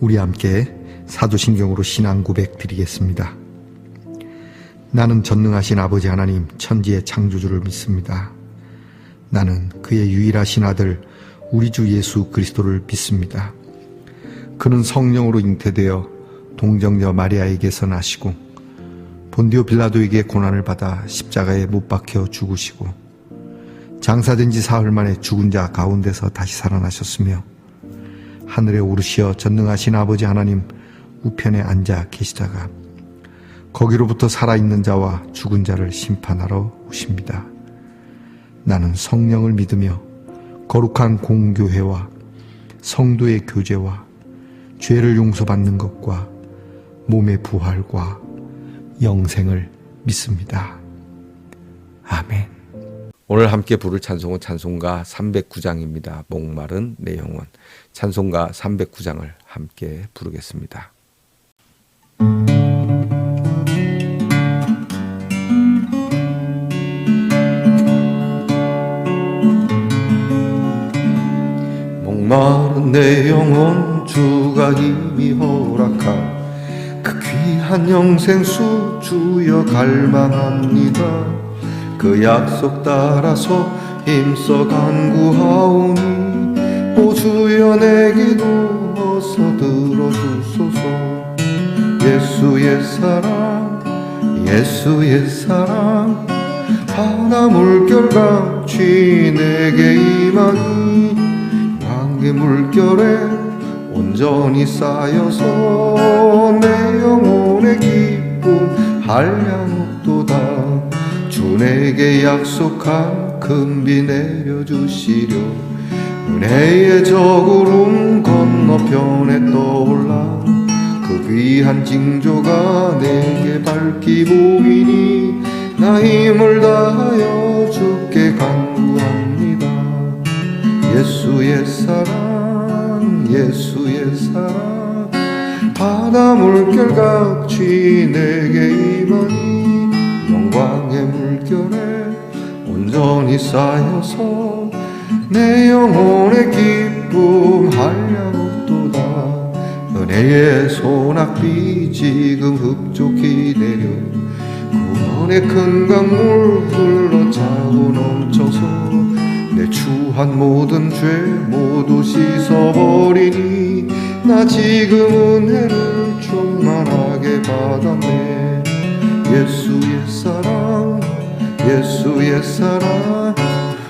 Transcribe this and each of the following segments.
우리 함께 사도신경으로 신앙 고백 드리겠습니다. 나는 전능하신 아버지 하나님 천지의 창조주를 믿습니다. 나는 그의 유일하신 아들 우리 주 예수 그리스도를 믿습니다. 그는 성령으로 잉태되어 동정녀 마리아에게서 나시고 본디오 빌라도에게 고난을 받아 십자가에 못 박혀 죽으시고 장사된 지 사흘 만에 죽은 자 가운데서 다시 살아나셨으며 하늘에 오르시어 전능하신 아버지 하나님 우편에 앉아 계시다가 거기로부터 살아있는 자와 죽은 자를 심판하러 오십니다. 나는 성령을 믿으며 거룩한 공교회와 성도의 교제와 죄를 용서받는 것과 몸의 부활과 영생을 믿습니다. 아멘. 오늘 함께 부를 찬송은 찬송가 309장입니다. 목마른 내 영혼. 찬송가 309장을 함께 부르겠습니다. 목마른 내 영혼 주가 이미 허락한 그 귀한 영생수 주여 갈망합니다. 그 약속 따라서 힘써 간구하오니 오 주여 내 기도 어서 들어주소서. 예수의 사랑 예수의 사랑 바다 물결같이 내게 임하니 왕의 물결에 온전히 쌓여서 내 영혼의 기쁨 한량없도다. 주 내게 약속한 금비 내려주시려 은혜의 저구름 건너편에 떠올라 그 귀한 징조가 내게 밝히 보이니 나 힘을 다하여 주께 간구합니다. 예수의 사랑 예수의 사랑 바다 물결같이 내게 임하니 영광의 물결에 온전히 쌓여서 내 영혼의 기쁨 한량없도다. 은혜의 소낙비 지금 흡족히 내려 구원의 큰 강물 흘러차고 넘쳐서 내 추한 모든 죄 모두 씻어버리니 나 지금 은혜를 충만하게 받았네. 예수의 사랑 예수의 사랑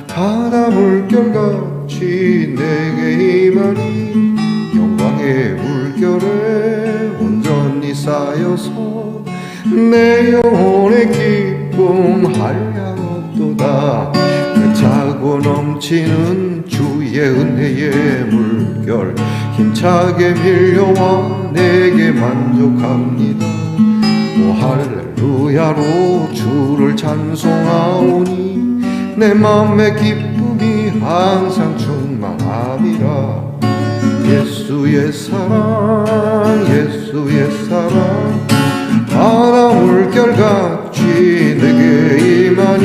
바다 물결같이 내게 임하니 영광의 물결에 온전히 쌓여서 내 영혼의 기쁨 한량없도다. 그 차고 넘치는 주의 은혜의 물결 힘차게 밀려와 내게 만족합니다. 오 할렐루야로 주를 찬송하오니 내 맘의 기쁨이 항상 충만함이라. 예수의 사랑 예수의 사랑 바다 물결같이 내게 임하니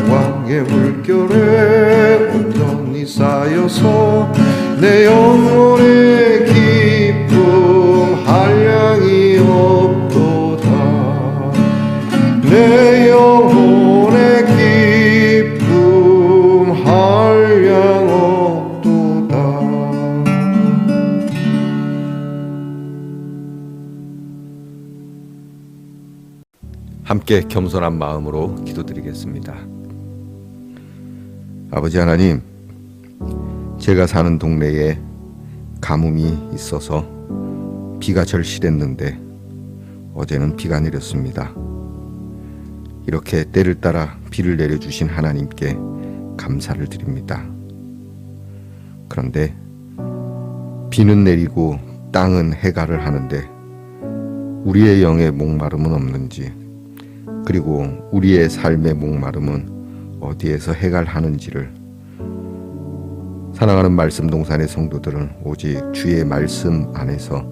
영광의 물결에 온전히 쌓여서 내 영혼의 기쁨 한량이 없도다. 내 영혼의 기쁨 한량 없도다. 함께 겸손한 마음으로 기도드리겠습니다. 아버지 하나님, 제가 사는 동네에 가뭄이 있어서 비가 절실했는데 어제는 비가 내렸습니다. 이렇게 때를 따라 비를 내려주신 하나님께 감사를 드립니다. 그런데 비는 내리고 땅은 해갈을 하는데 우리의 영의 목마름은 없는지, 그리고 우리의 삶의 목마름은 어디에서 해갈하는지를 사랑하는 말씀 동산의 성도들은 오직 주의 말씀 안에서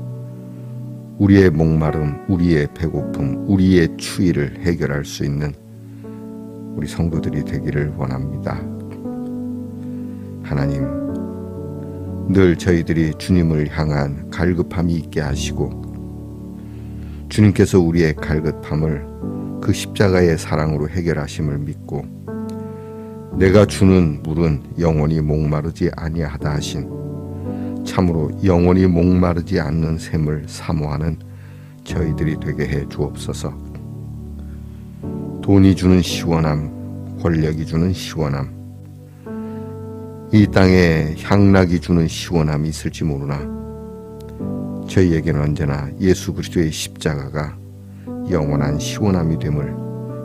우리의 목마름, 우리의 배고픔, 우리의 추위를 해결할 수 있는 우리 성도들이 되기를 원합니다. 하나님, 늘 저희들이 주님을 향한 갈급함이 있게 하시고 주님께서 우리의 갈급함을 그 십자가의 사랑으로 해결하심을 믿고 내가 주는 물은 영원히 목마르지 아니하다 하신 참으로 영원히 목마르지 않는 샘을 사모하는 저희들이 되게 해 주옵소서. 돈이 주는 시원함, 권력이 주는 시원함, 이 땅에 향락이 주는 시원함이 있을지 모르나 저희에게는 언제나 예수 그리스도의 십자가가 영원한 시원함이 됨을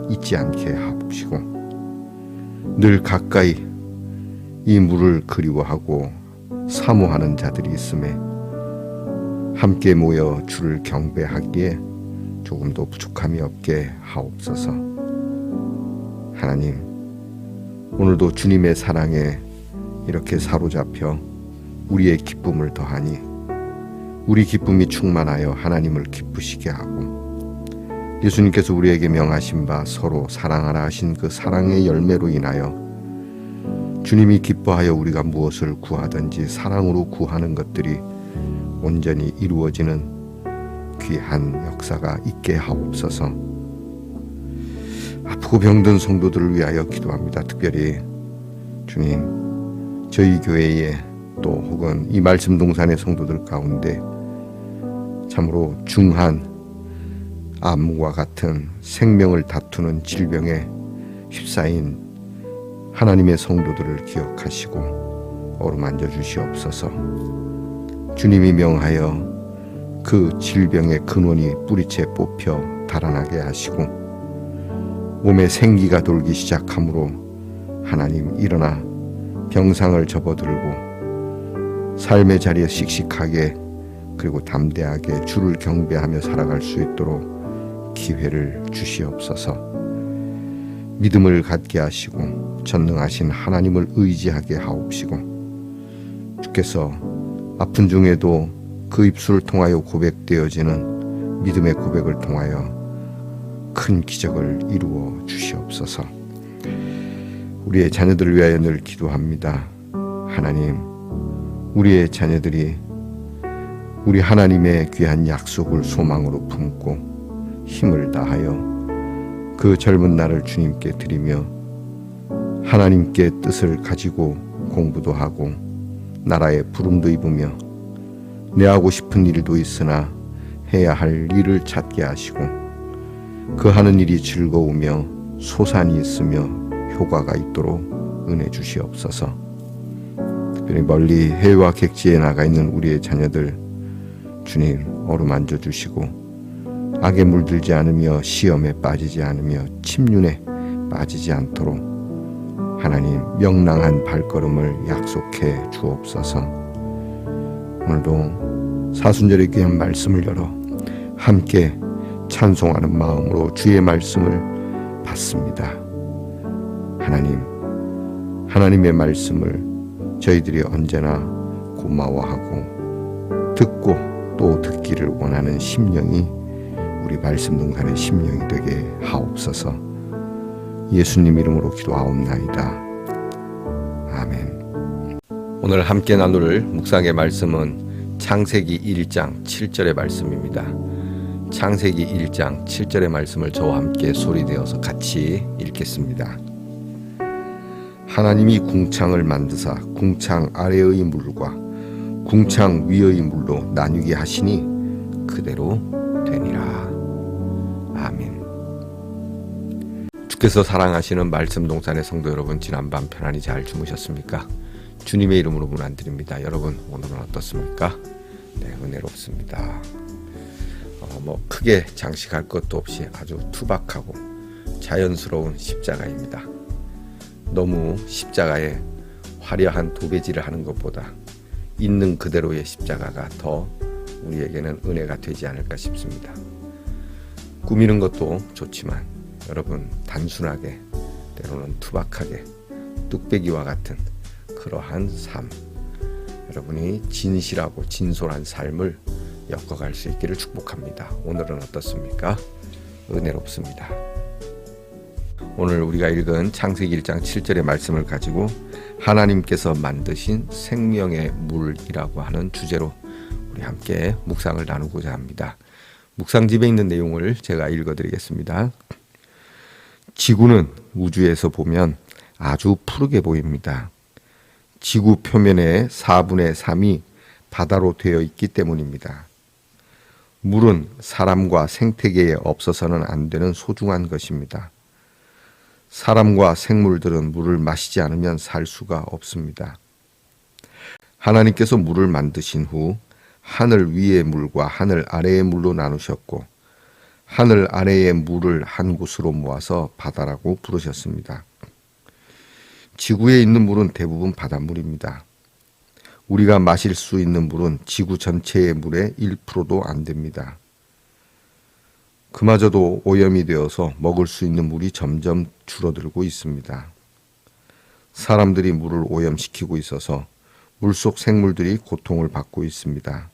잊지 않게 하옵시고 늘 가까이 이 물을 그리워하고 사모하는 자들이 있음에 함께 모여 주를 경배하기에 조금도 부족함이 없게 하옵소서. 하나님, 오늘도 주님의 사랑에 이렇게 사로잡혀 우리의 기쁨을 더하니 우리 기쁨이 충만하여 하나님을 기쁘시게 하고 예수님께서 우리에게 명하신 바 서로 사랑하라 하신 그 사랑의 열매로 인하여 주님이 기뻐하여 우리가 무엇을 구하든지 사랑으로 구하는 것들이 온전히 이루어지는 귀한 역사가 있게 하옵소서. 아프고 병든 성도들을 위하여 기도합니다. 특별히 주님, 저희 교회에 또 혹은 이 말씀 동산의 성도들 가운데 참으로 중한 암과 같은 생명을 다투는 질병에 휩싸인 하나님의 성도들을 기억하시고 어루만져 주시옵소서. 주님이 명하여 그 질병의 근원이 뿌리채 뽑혀 달아나게 하시고 몸에 생기가 돌기 시작하므로 하나님 일어나 병상을 접어들고 삶의 자리에 씩씩하게 그리고 담대하게 주를 경배하며 살아갈 수 있도록 기회를 주시옵소서. 믿음을 갖게 하시고 전능하신 하나님을 의지하게 하옵시고 주께서 아픈 중에도 그 입술을 통하여 고백되어지는 믿음의 고백을 통하여 큰 기적을 이루어 주시옵소서. 우리의 자녀들을 위하여 늘 기도합니다. 하나님, 우리의 자녀들이 우리 하나님의 귀한 약속을 소망으로 품고 힘을 다하여 그 젊은 날을 주님께 드리며 하나님께 뜻을 가지고 공부도 하고 나라의 부름도 입으며 내 하고 싶은 일도 있으나 해야 할 일을 찾게 하시고 그 하는 일이 즐거우며 소산이 있으며 효과가 있도록 은혜 주시옵소서. 특별히 멀리 해외와 객지에 나가 있는 우리의 자녀들 주님 어루만져 주시고 악에 물들지 않으며 시험에 빠지지 않으며 침륜에 빠지지 않도록 하나님 명랑한 발걸음을 약속해 주옵소서. 오늘도 사순절의 귀한 말씀을 열어 함께 찬송하는 마음으로 주의 말씀을 받습니다. 하나님, 하나님의 말씀을 저희들이 언제나 고마워하고 듣고 또 듣기를 원하는 심령이 우리 말씀 동산의 심령이 되게 하옵소서. 예수님 이름으로 기도하옵나이다. 아멘. 오늘 함께 나눌 묵상의 말씀은 창세기 1장 7절의 말씀입니다. 창세기 1장 7절의 말씀을 저와 함께 소리되어서 같이 읽겠습니다. 하나님이 궁창을 만드사 궁창 아래의 물과 궁창 위의 물로 나뉘게 하시니 그대로 되니라. 아멘. 주께서 사랑하시는 말씀 동산의 성도 여러분, 지난밤 편안히 잘 주무셨습니까? 주님의 이름으로 문안드립니다. 여러분 오늘은 어떻습니까? 네, 은혜롭습니다. 크게 장식할 것도 없이 아주 투박하고 자연스러운 십자가입니다. 너무 십자가에 화려한 도배질을 하는 것보다 있는 그대로의 십자가가 더 우리에게는 은혜가 되지 않을까 싶습니다. 꾸미는 것도 좋지만 여러분 단순하게 때로는 투박하게 뚝배기와 같은 그러한 삶, 여러분이 진실하고 진솔한 삶을 엮어갈 수 있기를 축복합니다. 오늘은 어떻습니까? 은혜롭습니다. 오늘 우리가 읽은 창세기 1장 7절의 말씀을 가지고 하나님께서 만드신 생명의 물이라고 하는 주제로 우리 함께 묵상을 나누고자 합니다. 묵상집에 있는 내용을 제가 읽어드리겠습니다. 지구는 우주에서 보면 아주 푸르게 보입니다. 지구 표면의 4분의 3이 바다로 되어 있기 때문입니다. 물은 사람과 생태계에 없어서는 안 되는 소중한 것입니다. 사람과 생물들은 물을 마시지 않으면 살 수가 없습니다. 하나님께서 물을 만드신 후 하늘 위의 물과 하늘 아래의 물로 나누셨고 하늘 아래의 물을 한 곳으로 모아서 바다라고 부르셨습니다. 지구에 있는 물은 대부분 바닷물입니다. 우리가 마실 수 있는 물은 지구 전체의 물의 1%도 안 됩니다. 그마저도 오염이 되어서 먹을 수 있는 물이 점점 줄어들고 있습니다. 사람들이 물을 오염시키고 있어서 물속 생물들이 고통을 받고 있습니다.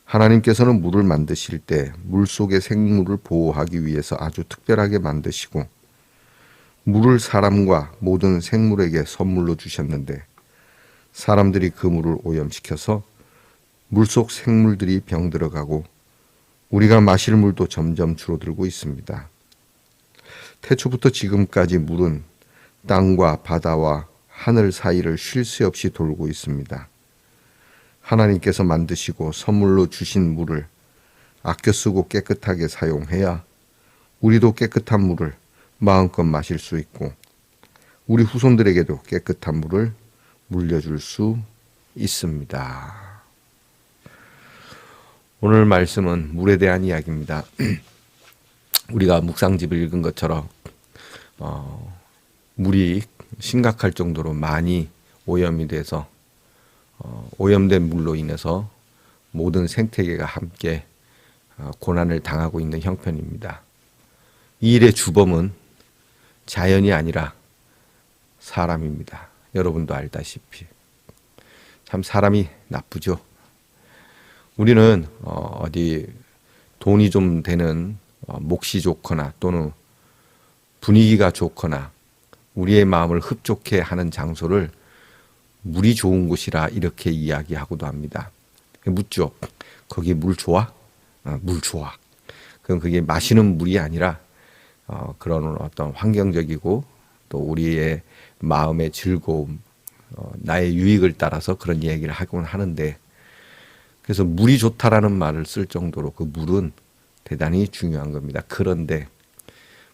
하나님께서는 물을 만드실 때 물속의 생물을 보호하기 위해서 아주 특별하게 만드시고 물을 사람과 모든 생물에게 선물로 주셨는데 사람들이 그 물을 오염시켜서 물속 생물들이 병들어가고 우리가 마실 물도 점점 줄어들고 있습니다. 태초부터 지금까지 물은 땅과 바다와 하늘 사이를 쉴 새 없이 돌고 있습니다. 하나님께서 만드시고 선물로 주신 물을 아껴 쓰고 깨끗하게 사용해야 우리도 깨끗한 물을 마음껏 마실 수 있고 우리 후손들에게도 깨끗한 물을 물려줄 수 있습니다. 오늘 말씀은 물에 대한 이야기입니다. 우리가 묵상집을 읽은 것처럼 물이 심각할 정도로 많이 오염이 돼서 오염된 물로 인해서 모든 생태계가 함께 고난을 당하고 있는 형편입니다. 이 일의 주범은 자연이 아니라 사람입니다. 여러분도 알다시피 참 사람이 나쁘죠. 우리는 어디 돈이 좀 되는 몫이 좋거나 또는 분위기가 좋거나 우리의 마음을 흡족해 하는 장소를 물이 좋은 곳이라 이렇게 이야기하고도 합니다. 묻죠. 거기 물 좋아? 물 좋아. 그럼 그게 마시는 물이 아니라 그런 어떤 환경적이고 또 우리의 마음의 즐거움, 나의 유익을 따라서 그런 얘기를 하곤 하는데 그래서 물이 좋다라는 말을 쓸 정도로 그 물은 대단히 중요한 겁니다. 그런데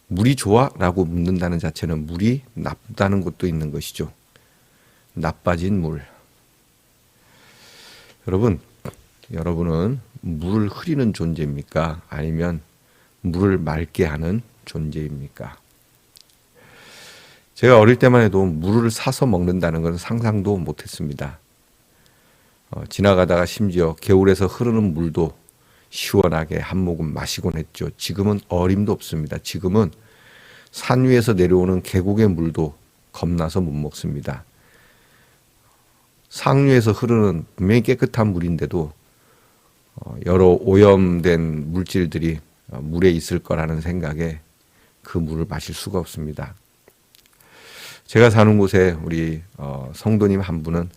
물이 좋아? 라고 묻는다는 자체는 물이 나쁘다는 것도 있는 것이죠. 나빠진 물. 여러분은 물을 흐리는 존재입니까? 아니면 물을 맑게 하는 존재입니까? 제가 어릴 때만 해도 물을 사서 먹는다는 것은 상상도 못했습니다. 지나가다가 심지어 겨울에서 흐르는 물도 시원하게 한 모금 마시곤 했죠. 지금은 어림도 없습니다. 지금은 산 위에서 내려오는 계곡의 물도 겁나서 못 먹습니다. 상류에서 흐르는 분명히 깨끗한 물인데도 여러 오염된 물질들이 물에 있을 거라는 생각에 그 물을 마실 수가 없습니다. 제가 사는 곳에 우리 성도님 한 분은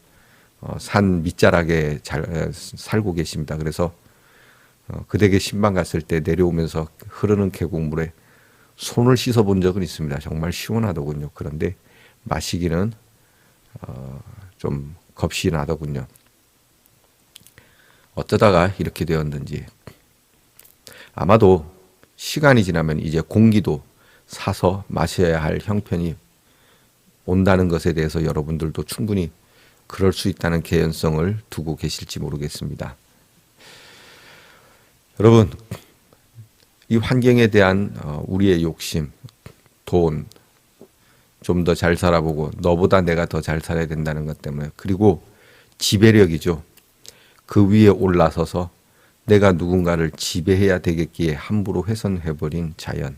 산 밑자락에 살고 계십니다. 그래서 그 댁에 신방 갔을 때 내려오면서 흐르는 계곡물에 손을 씻어본 적은 있습니다. 정말 시원하더군요. 그런데 마시기는 좀 겁이 나더군요. 어쩌다가 이렇게 되었는지. 아마도 시간이 지나면 이제 공기도 사서 마셔야 할 형편이 온다는 것에 대해서 여러분들도 충분히 그럴 수 있다는 개연성을 두고 계실지 모르겠습니다. 여러분, 이 환경에 대한 우리의 욕심, 돈, 좀 더 잘 살아보고 너보다 내가 더 잘 살아야 된다는 것 때문에 그리고 지배력이죠. 그 위에 올라서서 내가 누군가를 지배해야 되겠기에 함부로 훼손해버린 자연.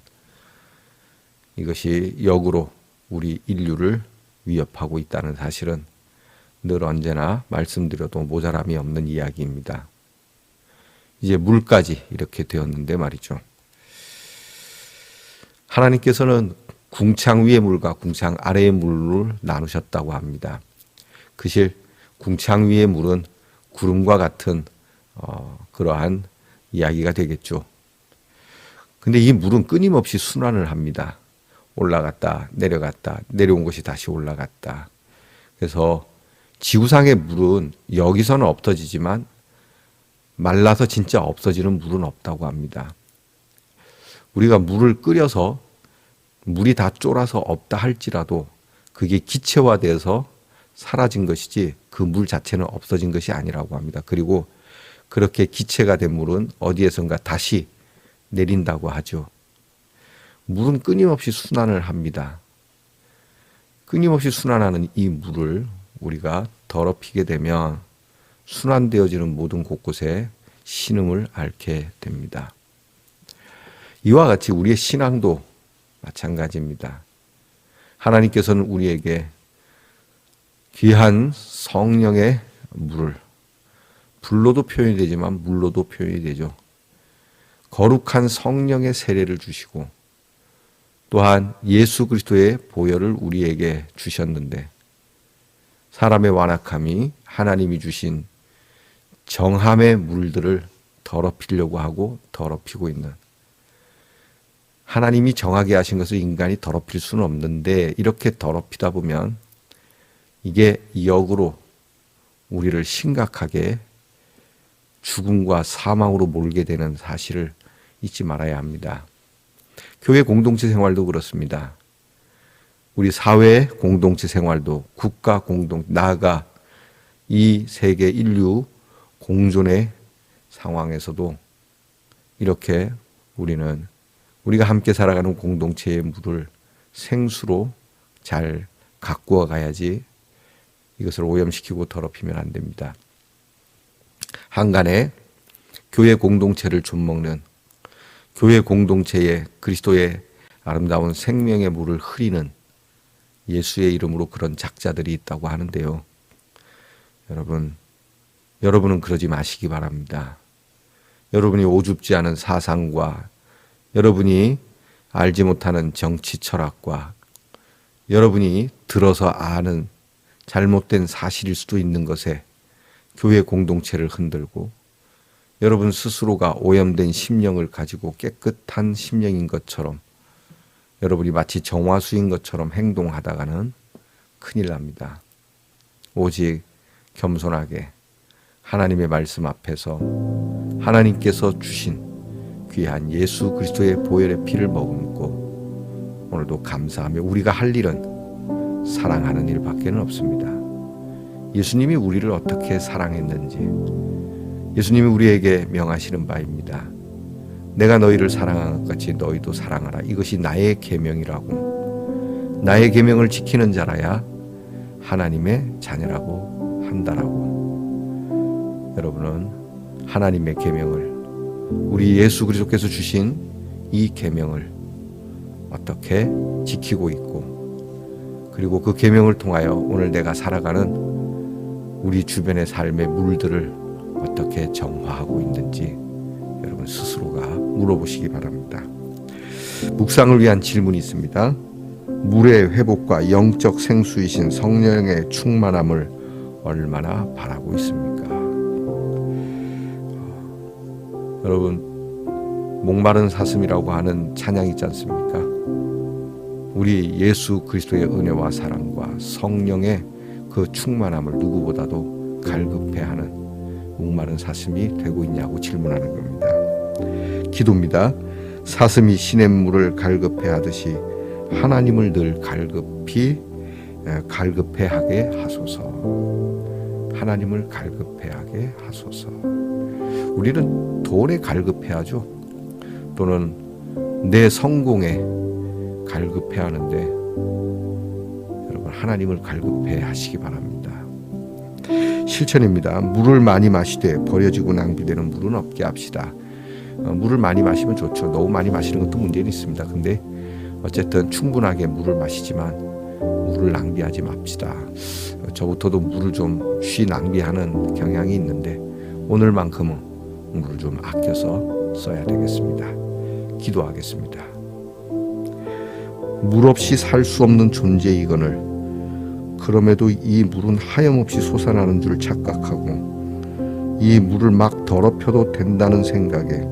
이것이 역으로 우리 인류를 위협하고 있다는 사실은 늘 언제나 말씀드려도 모자람이 없는 이야기입니다. 이제 물까지 이렇게 되었는데 말이죠. 하나님께서는 궁창 위의 물과 궁창 아래의 물을 나누셨다고 합니다. 그실 궁창 위의 물은 구름과 같은 그러한 이야기가 되겠죠. 근데 이 물은 끊임없이 순환을 합니다. 올라갔다 내려갔다 내려온 것이 다시 올라갔다. 그래서 지구상의 물은 여기서는 없어지지만 말라서 진짜 없어지는 물은 없다고 합니다. 우리가 물을 끓여서 물이 다 쫄아서 없다 할지라도 그게 기체화돼서 사라진 것이지 그 물 자체는 없어진 것이 아니라고 합니다. 그리고 그렇게 기체가 된 물은 어디에선가 다시 내린다고 하죠. 물은 끊임없이 순환을 합니다. 끊임없이 순환하는 이 물을 우리가 더럽히게 되면 순환되어지는 모든 곳곳에 신음을 앓게 됩니다. 이와 같이 우리의 신앙도 마찬가지입니다. 하나님께서는 우리에게 귀한 성령의 물을, 불로도 표현이 되지만 물로도 표현이 되죠. 거룩한 성령의 세례를 주시고 또한 예수 그리스도의 보혈을 우리에게 주셨는데 사람의 완악함이 하나님이 주신 정함의 물들을 더럽히려고 하고 더럽히고 있는, 하나님이 정하게 하신 것을 인간이 더럽힐 수는 없는데 이렇게 더럽히다 보면 이게 역으로 우리를 심각하게 죽음과 사망으로 몰게 되는 사실을 잊지 말아야 합니다. 교회 공동체 생활도 그렇습니다. 우리 사회 공동체 생활도 국가 나아가 이 세계 인류 공존의 상황에서도 이렇게 우리가 함께 살아가는 공동체의 물을 생수로 잘 가꾸어 가야지 이것을 오염시키고 더럽히면 안 됩니다. 한간에 교회 공동체를 좀먹는, 교회 공동체에 그리스도의 아름다운 생명의 물을 흐리는 예수의 이름으로 그런 작자들이 있다고 하는데요. 여러분은 그러지 마시기 바랍니다. 여러분이 오줍지 않은 사상과 여러분이 알지 못하는 정치 철학과 여러분이 들어서 아는 잘못된 사실일 수도 있는 것에 교회 공동체를 흔들고 여러분 스스로가 오염된 심령을 가지고 깨끗한 심령인 것처럼 여러분이 마치 정화수인 것처럼 행동하다가는 큰일 납니다. 오직 겸손하게 하나님의 말씀 앞에서 하나님께서 주신 귀한 예수 그리스도의 보혈의 피를 머금고 오늘도 감사하며 우리가 할 일은 사랑하는 일밖에는 없습니다. 예수님이 우리를 어떻게 사랑했는지 예수님이 우리에게 명하시는 바입니다. 내가 너희를 사랑한 것 같이 너희도 사랑하라. 이것이 나의 계명이라고. 나의 계명을 지키는 자라야 하나님의 자녀라고 한다라고. 여러분은 하나님의 계명을, 우리 예수 그리스도께서 주신 이 계명을 어떻게 지키고 있고, 그리고 그 계명을 통하여 오늘 내가 살아가는 우리 주변의 삶의 물들을 어떻게 정화하고 있는지 여러분 스스로가 물어보시기 바랍니다. 묵상을 위한 질문이 있습니다. 물의 회복과 영적 생수이신 성령의 충만함을 얼마나 바라고 있습니까? 여러분, 목마른 사슴이라고 하는 찬양이 있지 않습니까? 우리 예수 그리스도의 은혜와 사랑과 성령의 그 충만함을 누구보다도 갈급해하는 목마른 사슴이 되고 있냐고 질문하는 겁니다. 기도입니다. 사슴이 시냇물을 갈급해하듯이 하나님을 늘 갈급해하게 하소서. 하나님을 갈급해하게 하소서. 우리는 돈에 갈급해하죠. 또는 내 성공에 갈급해하는데 여러분 하나님을 갈급해하시기 바랍니다. 실천입니다. 물을 많이 마시되 버려지고 낭비되는 물은 없게 합시다. 물을 많이 마시면 좋죠. 너무 많이 마시는 것도 문제는 있습니다. 근데 어쨌든 충분하게 물을 마시지만 물을 낭비하지 맙시다. 저부터도 물을 좀 쉬 낭비하는 경향이 있는데 오늘만큼은 물을 좀 아껴서 써야 되겠습니다. 기도하겠습니다. 물 없이 살 수 없는 존재이거늘 그럼에도 이 물은 하염없이 솟아나는 줄 착각하고 이 물을 막 더럽혀도 된다는 생각에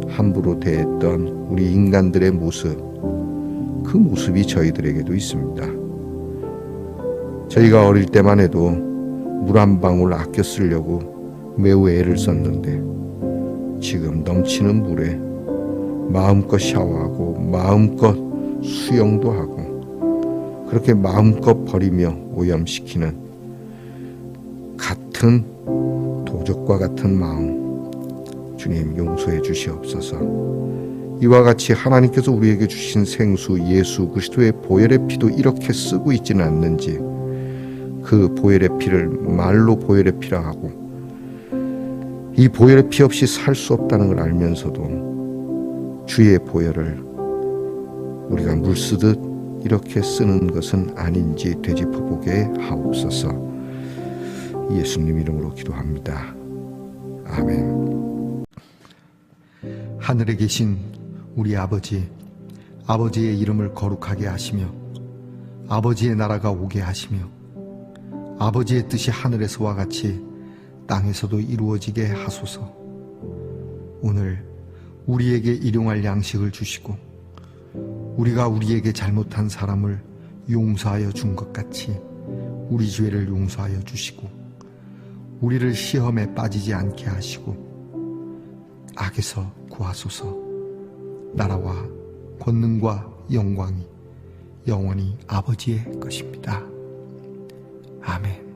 함부로 대했던 우리 인간들의 모습, 그 모습이 저희들에게도 있습니다. 저희가 어릴 때만 해도 물 한 방울 아껴 쓰려고 매우 애를 썼는데 지금 넘치는 물에 마음껏 샤워하고 마음껏 수영도 하고 그렇게 마음껏 버리며 오염시키는 같은 도적과 같은 마음, 주님 용서해 주시옵소서. 이와 같이 하나님께서 우리에게 주신 생수 예수 그리스도의 보혈의 피도 이렇게 쓰고 있지는 않는지, 그 보혈의 피를 말로 보혈의 피라 하고 이 보혈의 피 없이 살 수 없다는 걸 알면서도 주의 보혈을 우리가 물 쓰듯 이렇게 쓰는 것은 아닌지 되짚어보게 하옵소서. 예수님 이름으로 기도합니다. 아멘. 하늘에 계신 우리 아버지, 아버지의 이름을 거룩하게 하시며 아버지의 나라가 오게 하시며 아버지의 뜻이 하늘에서와 같이 땅에서도 이루어지게 하소서. 오늘 우리에게 일용할 양식을 주시고 우리가 우리에게 잘못한 사람을 용서하여 준 것 같이 우리 죄를 용서하여 주시고 우리를 시험에 빠지지 않게 하시고 악에서 구하소서. 나라와 권능과 영광이 영원히 아버지의 것입니다. 아멘.